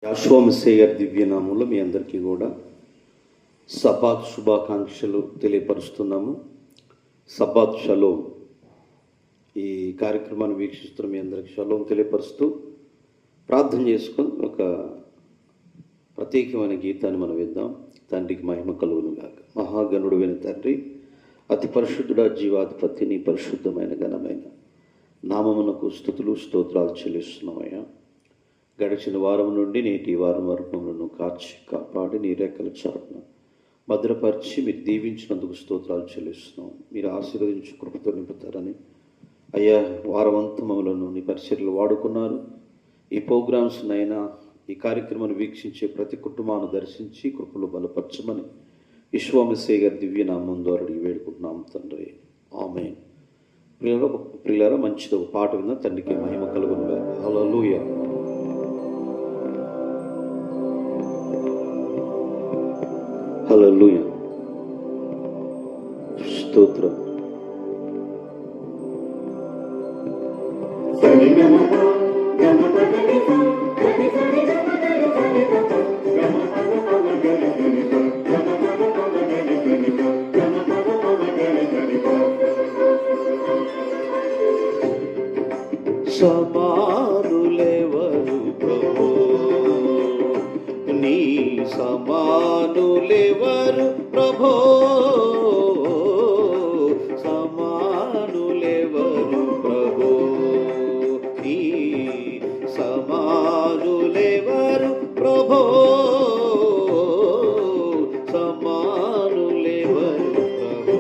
యెహోవా మెస్సీయ గారి దివ్యనామంలో మీ అందరికీ కూడా సబ్బాత్ శుభాకాంక్షలు తెలియపరుస్తున్నాము. Sabbath shalom. ఈ కార్యక్రమాన్ని వీక్షిస్తున్న మీ అందరికీ షలోమ్ తెలియపరుస్తూ ప్రార్థన చేసుకొని ఒక ప్రత్యేకమైన గీతాన్ని మనం విద్దాం. తండ్రికి మహిమ కలుగునుగాక. మహాగణుడు విని తండ్రి, అతి పరిశుద్ధుడ, జీవాధిపతి, నీ పరిశుద్ధమైన ఘనమైన నామమునకు స్తుతులు స్తోత్రాలు చెల్లిస్తున్నామయ్యా. గడిచిన వారం నుండి నేటి వారం వరకు మమ్మల్ని కాచి కాపాడి నీ రెక్కల చాటున భద్రపరిచి మీరు దీవించినందుకు స్తోత్రాలు చెల్లిస్తున్నాం. మీరు ఆశీర్వదించి కృపతో నింపుతారని అయ్యా, వారమంతా మమ్మల్ని నీ పరిచర్యలు వాడుకున్నారు. ఈ ప్రోగ్రామ్స్నైనా ఈ కార్యక్రమాన్ని వీక్షించే ప్రతి కుటుంబాన్ని దర్శించి కృపలో బలపరచమని యెహోవా మెస్సీయ గారి దివ్యనామం ద్వారా వేడుకుంటున్నాం తండ్రి. ఆమేన్. ప్రియులారా, మంచిది ఒక పాట విన్నా. తండ్రికి మహిమ కలుగునుగాక. హల్లెలూయా. హల్లెలూయా. స్తోత్రం. సమానులెవరు ప్రభు, నీ సమానులెవరు ప్రభు, సమానులెవరు ప్రభు, నీ సమానులెవరు ప్రభు, సమానులెవరు ప్రభు,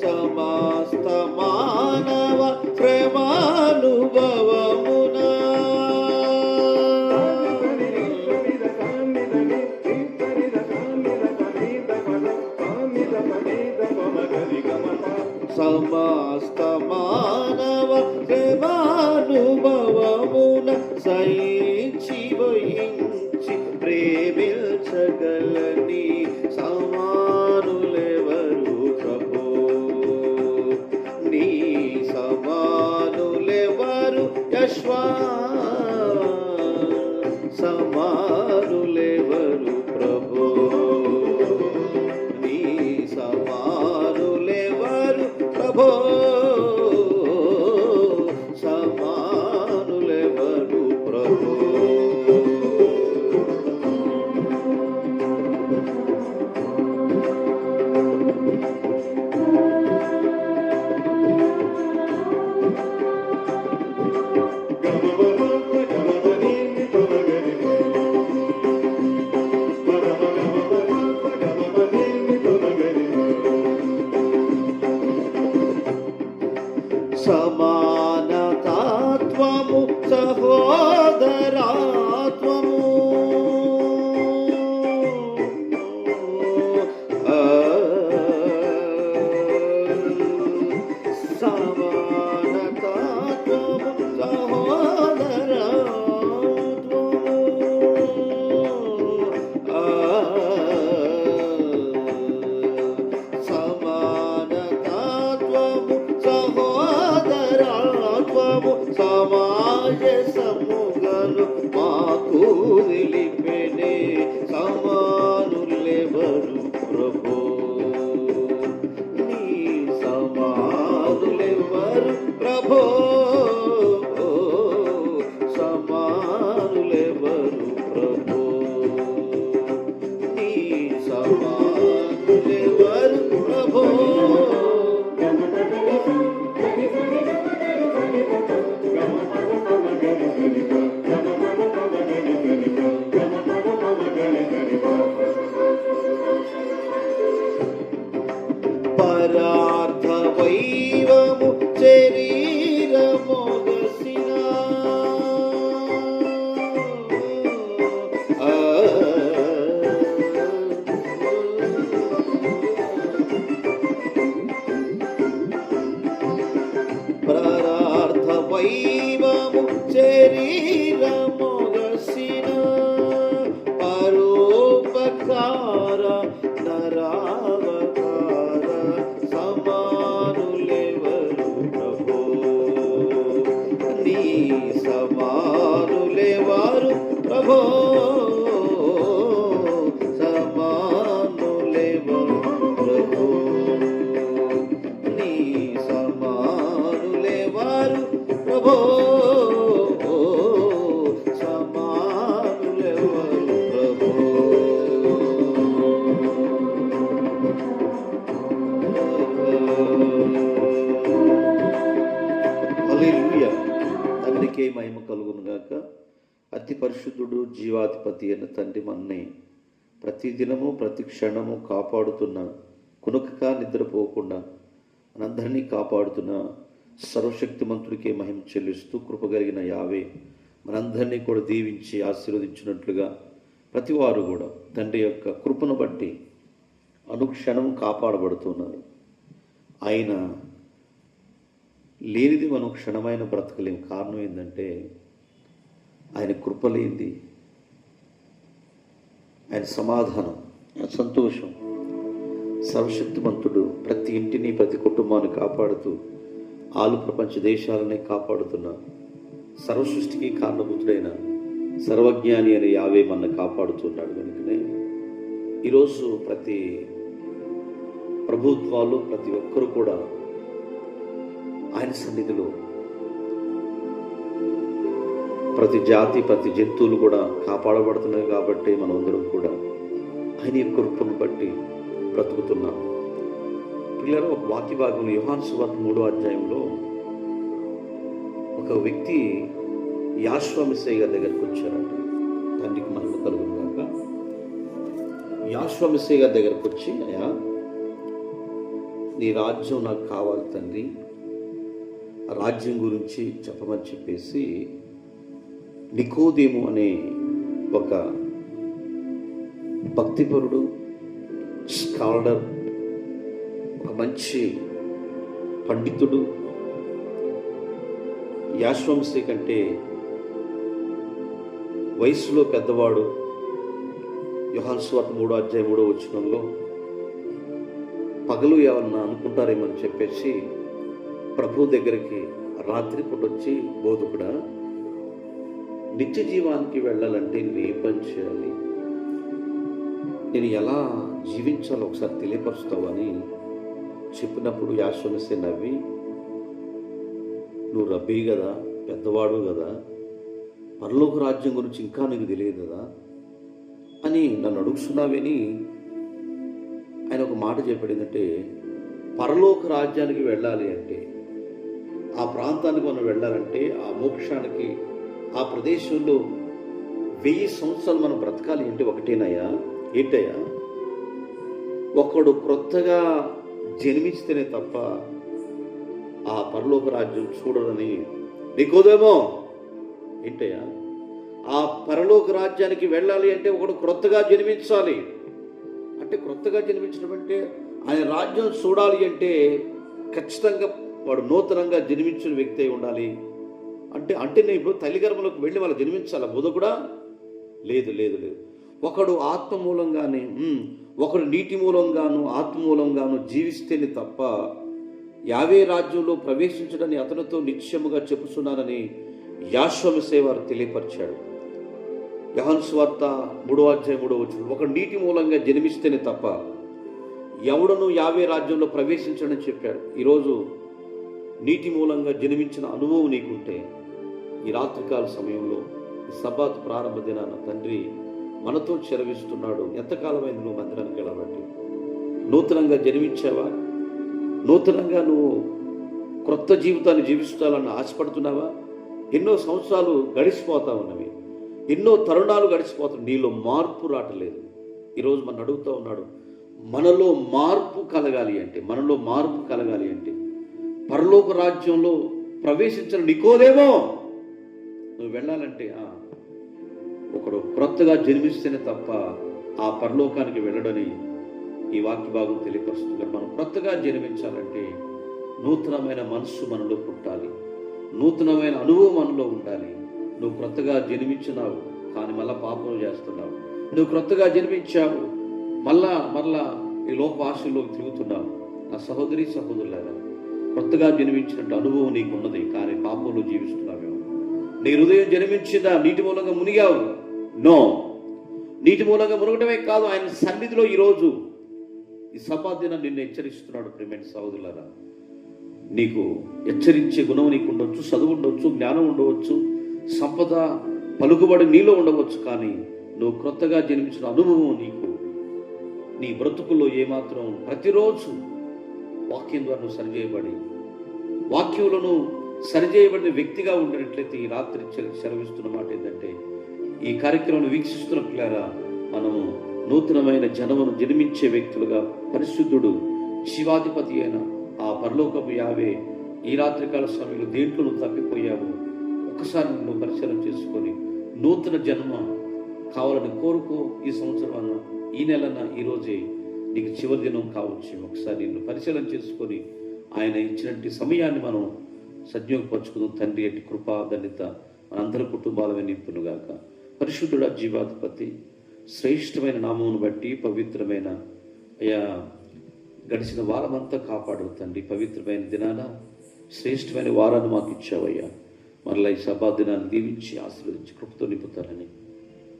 సమస్త మానవ ప్రేమానుభవమునా సమస్త మానవ ప్రేమానుభవమున సహించి వహించి ప్రేమించగలని సమానులెవరు ప్రభు, నీ సమానులెవరు యెహోవా, సమానులెవరు ప్రభు, నీ సమానులెవరు ప్రభు, సమానులెవరు ప్రభు. సమానతాత్వము సహోదరాత్వము సమానతాత్వము సహోదరాత్వము, సమానతాత్వము సమాజ సముగను మాకు నిలిపెనే సమానులెవరు ప్రభు, నీ సమానులెవరు ప్రభు, సమానులెవరు ప్రభు, నీ సమానులెవరు ప్రభు. ప్రభో సమానులెవరు ప్రభో, నీ సమానులెవరు ప్రభో, సమానులెవరు ప్రభో. హల్లెలూయా. తండ్రికే మహిమ కలుగును గాక. అతి పరిశుద్ధుడు జీవాధిపతి అయిన తండ్రి మన్ని ప్రతి దినము ప్రతి క్షణము కాపాడుతున్న, కునుకక నిద్రపోకుండా మనందరినీ కాపాడుతున్న సర్వశక్తిమంతుడికే మహిమ చెల్లిస్తూ కృపగలిగిన యావే మనందరినీ కూడా దీవించి ఆశీర్వదించినట్లుగా ప్రతివారు కూడా తండ్రి యొక్క కృపను బట్టి అనుక్షణం కాపాడబడుతున్నారు. ఆయన లేనిది మనం క్షణమైన బ్రతకలేం. కారణం ఏంటంటే ఆయన కృప లేనిది, ఆయన సమాధానం, ఆయన సంతోషం. సర్వశక్తిమంతుడు ప్రతి ఇంటిని ప్రతి కుటుంబాన్ని కాపాడుతూ ఆలు ప్రపంచ దేశాలనే కాపాడుతున్న సర్వసృష్టికి కారణభూతుడైన సర్వజ్ఞాని అనే యావే మన కాపాడుతున్నాడు. కనుకనే ఈరోజు ప్రతి ప్రభుత్వాలు ప్రతి ఒక్కరు కూడా ఆయన సన్నిధిలో ప్రతి జాతి ప్రతి జంతువులు కూడా కాపాడబడుతున్నాయి. కాబట్టి మనమందరం కూడా ఆయన యొక్క కృపను బట్టి బ్రతుకుతున్నాం. పిల్లలు, ఒక వాక్య భాగంలో యోహాను సువార్త 3వ అధ్యాయంలో ఒక వ్యక్తి యాషువ మెస్సీయ గారి దగ్గరికి వచ్చారంట. తండ్రికి మహిమ కలుగును గాక. యాషువ మెస్సీయ గారి దగ్గరికి వచ్చి, అయ్యా నీ రాజ్యం నాకు కావాలి తండ్రి, ఆ రాజ్యం గురించి చెప్పమని చెప్పేసి నికోదేము అనే ఒక భక్తిపరుడు, స్కాలర్, ఒక మంచి పండితుడు, యాషువ మెస్సీయ కంటే వయసులో పెద్దవాడు, యోహాను సువార్త 3వ అధ్యాయం 3వ వచనంలో పగలు ఏమన్నా అనుకుంటారేమని చెప్పేసి ప్రభు దగ్గరికి రాత్రి పూట వచ్చి, బోధకుడా నిత్య జీవానికి వెళ్ళాలంటే నేను ఏ పని చేయాలి, నేను ఎలా జీవించాలో ఒకసారి తెలియపరుస్తావని చెప్పినప్పుడు యాషువ మెస్సీయ నవ్వి, నువ్వు రబ్బీ కదా, పెద్దవాడు కదా, పరలోక రాజ్యం గురించి ఇంకా నీకు తెలియదు కదా అని నన్ను అడుగుతున్నావని ఆయన ఒక మాట చెప్పాడు. ఏంటంటే పరలోక రాజ్యానికి వెళ్ళాలి అంటే, ఆ ప్రాంతానికి మనం వెళ్ళాలంటే, ఆ మోక్షానికి, ఆ ప్రదేశంలో 1000 సంవత్సరాలు మనం బ్రతకాలి అంటే ఒకటేనయ్యా. ఏంటయ్యా? ఒకడు క్రొత్తగా జన్మిస్తేనే తప్ప ఆ పరలోక రాజ్యం చూడరని నికోదేమో. ఏంటయ్యా? ఆ పరలోక రాజ్యానికి వెళ్ళాలి అంటే ఒకడు క్రొత్తగా జన్మించాలి. అంటే క్రొత్తగా జన్మించడం అంటే ఆయన రాజ్యం చూడాలి అంటే ఖచ్చితంగా వాడు నూతనంగా జన్మించిన వ్యక్తి అయి ఉండాలి. అంటే నేను ఇప్పుడు తల్లి గర్భంలోకి వెళ్ళి వాళ్ళు జన్మించాలా? బోధకుడా? లేదు లేదు లేదు. ఒకడు ఆత్మ మూలంగానే, ఒకడు నీటి మూలంగాను ఆత్మ మూలంగాను జీవిస్తేనే తప్ప యావే రాజ్యంలో ప్రవేశించడని అతనితో నిశ్చయముగా చెప్పుచున్నానని యాషువ మెస్సీయ వారు తెలియపరిచాడు. యోహాను సువార్త 3వ అధ్యాయం 3వ వచనం, ఒక నీటి మూలంగా జన్మిస్తేనే తప్ప ఎవడను యావే రాజ్యంలో ప్రవేశించడని చెప్పాడు. ఈరోజు నీటి మూలంగా జన్మించిన అనుభవం నీకుంటే ఈ రాత్రికాల సమయంలో ఈ సబ్బాతు ప్రారంభ దినాన తండ్రి మనతో చెరవిస్తున్నాడు. ఎంతకాలమైంది నువ్వు మందిరానికి వెళ్ళబట్టి? నూతనంగా జన్మించావా? నూతనంగా నువ్వు క్రొత్త జీవితాన్ని జీవిస్తాలని ఆశపడుతున్నావా? ఎన్నో సంవత్సరాలు గడిచిపోతా ఉన్నవి, ఎన్నో తరుణాలు గడిచిపోతున్నాయి, నీలో మార్పు రావట్లేదు. ఈరోజు మనం అడుగుతూ ఉన్నాడు, మనలో మార్పు కలగాలి అంటే పరలోక రాజ్యంలో ప్రవేశించిన నికోదేమో నువ్వు వెళ్ళాలంటే ఒకడు క్రొత్తగా జన్మిస్తేనే తప్ప ఆ పరలోకానికి వెళ్ళడని ఈ వాక్య భాగం తెలియపరుస్తున్నారు. మనం క్రొత్తగా జన్మించాలంటే నూతనమైన మనస్సు మనలో పుట్టాలి, నూతనమైన అనుభవం మనలో ఉండాలి. నువ్వు క్రొత్తగా జన్మించినావు కానీ మళ్ళా పాపం చేస్తున్నావు. నువ్వు క్రొత్తగా జన్మించావు, మళ్ళా ఈ లోక ఆశల్లోకి తిరుగుతున్నావు. నా సహోదరి సహోదరులారా, కొత్తగా జన్మించినట్టు అనుభవం నీకున్నది కానీ పాపంలో జీవిస్తున్నావేమో. నీ హృదయం జన్మించిందా? నీటి మూలంగా మునిగావు నో. నీటి మూలంగా మునగటమే కాదు, ఆయన సన్నిధిలో ఈరోజు ఈ సపాదిన నిన్ను హెచ్చరిస్తున్నాడు. ప్రియమైన సహోదరులారా, నీకు హెచ్చరించే గుణం నీకు ఉండవచ్చు, చదువు ఉండవచ్చు, జ్ఞానం ఉండవచ్చు, సంపద పలుకుబడి నీలో ఉండవచ్చు. కానీ నువ్వు క్రొత్తగా జన్మించిన అనుభవం నీకు నీ బ్రతుకుల్లో ఏమాత్రం ప్రతిరోజు వాక్యం ద్వారా నువ్వు సరిచేయబడి వాక్యములను సరిచేయబడిన వ్యక్తిగా ఉండినట్లయితే ఈ రాత్రి సెలవిస్తున్న మాట ఏంటంటే, ఈ కార్యక్రమాన్ని వీక్షిస్తున్న పిల్లారా, మనము నూతనమైన జనమును జన్మించే వ్యక్తులుగా పరిశుద్ధుడు శివాధిపతి అయిన ఆ పరలోకపు యావే ఈ రాత్రికాల సమయంలో దేంట్లో నువ్వు తప్పిపోయావు ఒకసారి నువ్వు పరిశీలన చేసుకొని నూతన జన్మ కావాలని కోరుకో. ఈ సంవత్సరం అన్న, ఈ నెలన, ఈరోజే నీకు చివరి దినం కావచ్చు. ఒకసారి నిన్ను పరిశీలన చేసుకొని ఆయన ఇచ్చినటువంటి సమయాన్ని మనం సద్వినియోగపరుచుకుందాం. తండ్రి అట్టి కృపా ధన్యత మనందరి కుటుంబాలమే నింపునుగాక. పరిశుద్ధుడా జీవాధిపతి, శ్రేష్టమైన నామమును బట్టి పవిత్రమైన అయ్యా గడిచిన వారమంతా కాపాడు తండ్రి. పవిత్రమైన దినాన శ్రేష్టమైన వారాన్ని మాకు ఇచ్చావయ్యా. మరలా ఈ సభా దినాన్ని దీవించి ఆశీర్వదించి కృపతో నింపుతారని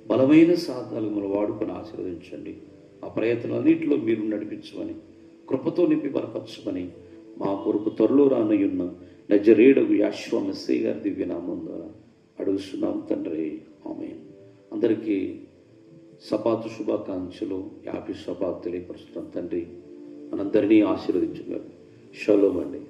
బలమైన సాధనాలు మనం వాడుకొని ఆశీర్వదించండి. ఆ ప్రయత్నాలన్నింటిలో మీరు నడిపించమని, కృపతో నింపి బలపరచమని మా కొరకు త్వరలో రానయ్యున్న నజరేయుడగు యేషువ మెస్సీయ గారి దివ్యనామం ద్వారా అడుగుతున్నాం తండ్రి. ఆమేన్. అందరికీ సబాతు శుభాకాంక్షలు, హ్యాపీ సబాత్ తెలియపరుస్తున్నాం తండ్రి. మనందరినీ ఆశీర్వదించుగాక. షలోమ్ అండి.